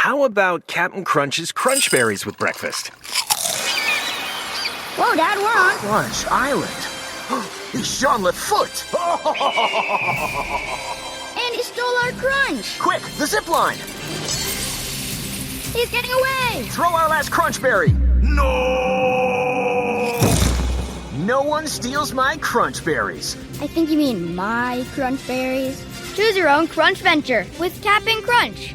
How about Captain Crunch's Crunch Berries with breakfast? Whoa, Dad, we're on. Crunch Island. He's Jean-Luc Foot. And he stole our crunch. Quick, the zip line. He's getting away. Throw our last Crunch Berry. No! No one steals my Crunch Berries. I think you mean my crunch berries. Choose your own crunch venture with Captain Crunch.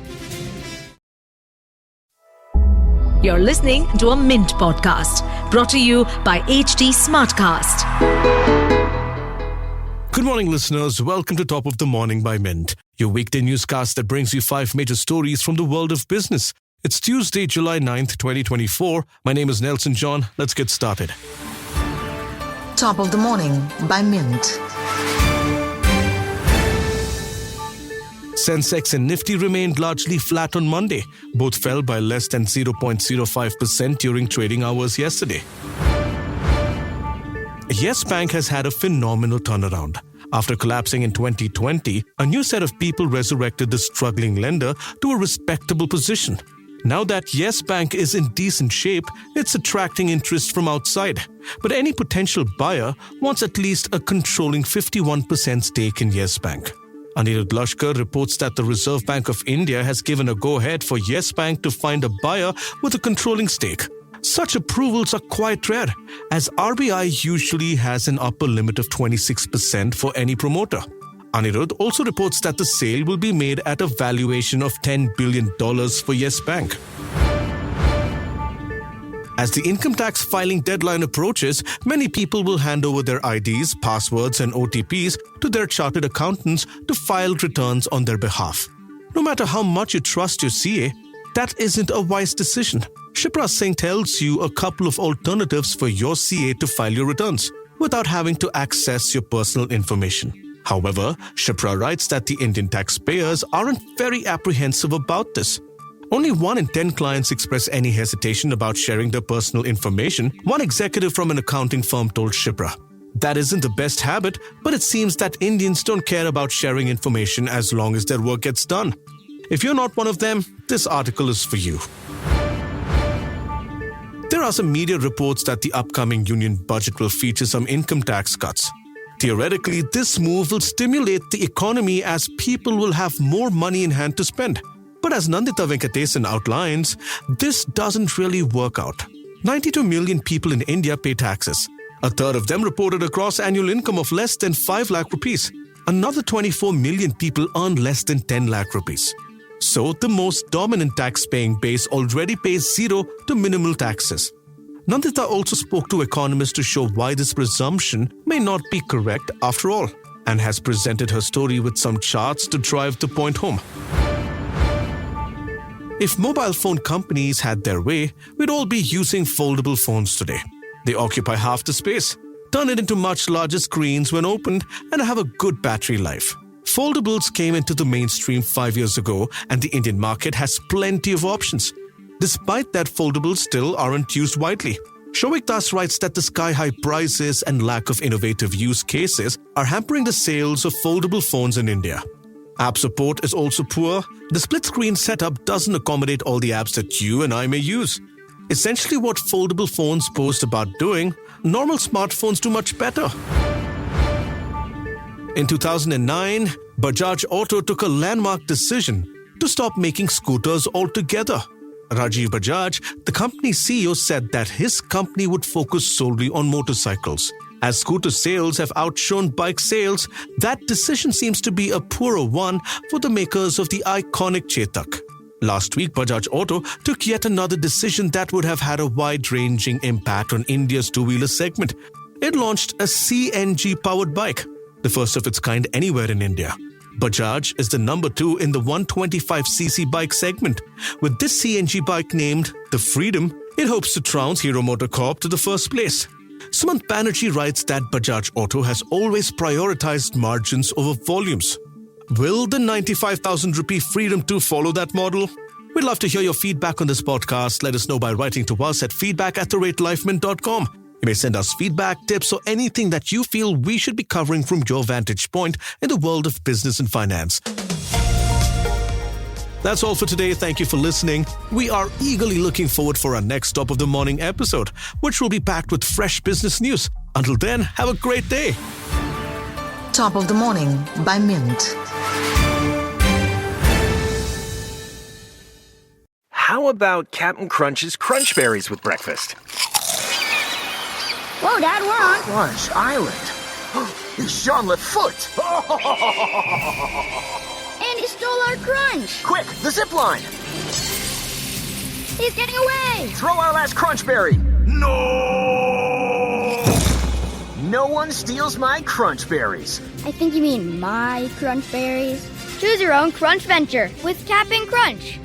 You're listening to a Mint podcast brought to you by HT Smartcast. Good morning, listeners. Welcome to Top of the Morning by Mint, your weekday newscast that brings you 5 major stories from the world of business. It's Tuesday, July 9th, 2024. My name is Nelson John. Let's get started. Top of the Morning by Mint. Sensex and Nifty remained largely flat on Monday. Both fell by less than 0.05% during trading hours yesterday. Yes Bank has had a phenomenal turnaround. After collapsing in 2020, a new set of people resurrected the struggling lender to a respectable position. Now that Yes Bank is in decent shape, it's attracting interest from outside. But any potential buyer wants at least a controlling 51% stake in Yes Bank. Anirudh Laskar reports that the Reserve Bank of India has given a go-ahead for Yes Bank to find a buyer with a controlling stake. Such approvals are quite rare, as RBI usually has an upper limit of 26% for any promoter. Anirudh also reports that the sale will be made at a valuation of $10 billion for Yes Bank. As the income tax filing deadline approaches, many people will hand over their IDs, passwords, and OTPs to their chartered accountants to file returns on their behalf. No matter how much you trust your CA, that isn't a wise decision. Shipra Singh tells you a couple of alternatives for your CA to file your returns without having to access your personal information. However, Shipra writes that the Indian taxpayers aren't very apprehensive about this. Only 1 in 10 clients express any hesitation about sharing their personal information, one executive from an accounting firm told Shipra. That isn't the best habit, but it seems that Indians don't care about sharing information as long as their work gets done. If you're not one of them, this article is for you. There are some media reports that the upcoming union budget will feature some income tax cuts. Theoretically, this move will stimulate the economy as people will have more money in hand to spend. But as Nandita Venkatesan outlines, this doesn't really work out. 92 million people in India pay taxes. A third of them reported a gross annual income of less than 5 lakh rupees. Another 24 million people earn less than 10 lakh rupees. So the most dominant tax-paying base already pays 0 to minimal taxes. Nandita also spoke to economists to show why this presumption may not be correct after all, and has presented her story with some charts to drive the point home. If mobile phone companies had their way, we'd all be using foldable phones today. They occupy half the space, turn it into much larger screens when opened, and have a good battery life. Foldables came into the mainstream 5 years ago, and the Indian market has plenty of options. Despite that, foldables still aren't used widely. Shoik Das writes that the sky-high prices and lack of innovative use cases are hampering the sales of foldable phones in India. App support is also poor. The split-screen setup doesn't accommodate all the apps that you and I may use. Essentially what foldable phones boast about doing, normal smartphones do much better. In 2009, Bajaj Auto took a landmark decision to stop making scooters altogether. Rajiv Bajaj, the company's CEO, said that his company would focus solely on motorcycles. As scooter sales have outshone bike sales, that decision seems to be a poorer one for the makers of the iconic Chetak. Last week, Bajaj Auto took yet another decision that would have had a wide-ranging impact on India's two-wheeler segment. It launched a CNG-powered bike, the first of its kind anywhere in India. Bajaj is the number 2 in the 125cc bike segment. With this CNG bike named the Freedom, it hopes to trounce Hero MotoCorp to the first place. Sumant Banerjee writes that Bajaj Auto has always prioritized margins over volumes. Will the 95,000 rupee Freedom 2 follow that model? We'd love to hear your feedback on this podcast. Let us know by writing to us at feedback@lifemint.com. You may send us feedback, tips, or anything that you feel we should be covering from your vantage point in the world of business and finance. That's all for today. Thank you for listening. We are eagerly looking forward for our next Top of the Morning episode, which will be packed with fresh business news. Until then, have a great day. Top of the Morning by Mint. How about Captain Crunch's Crunch Berries with breakfast? Whoa, Dad, we're on. Crunch Island. It's Jean-Luc Foot. And he stole our crunch. Quick, the zip line. He's getting away. Throw our last crunch berry. No! No one steals my crunch berries. I think you mean my crunch berries. Choose your own crunch venture with Cap'n Crunch.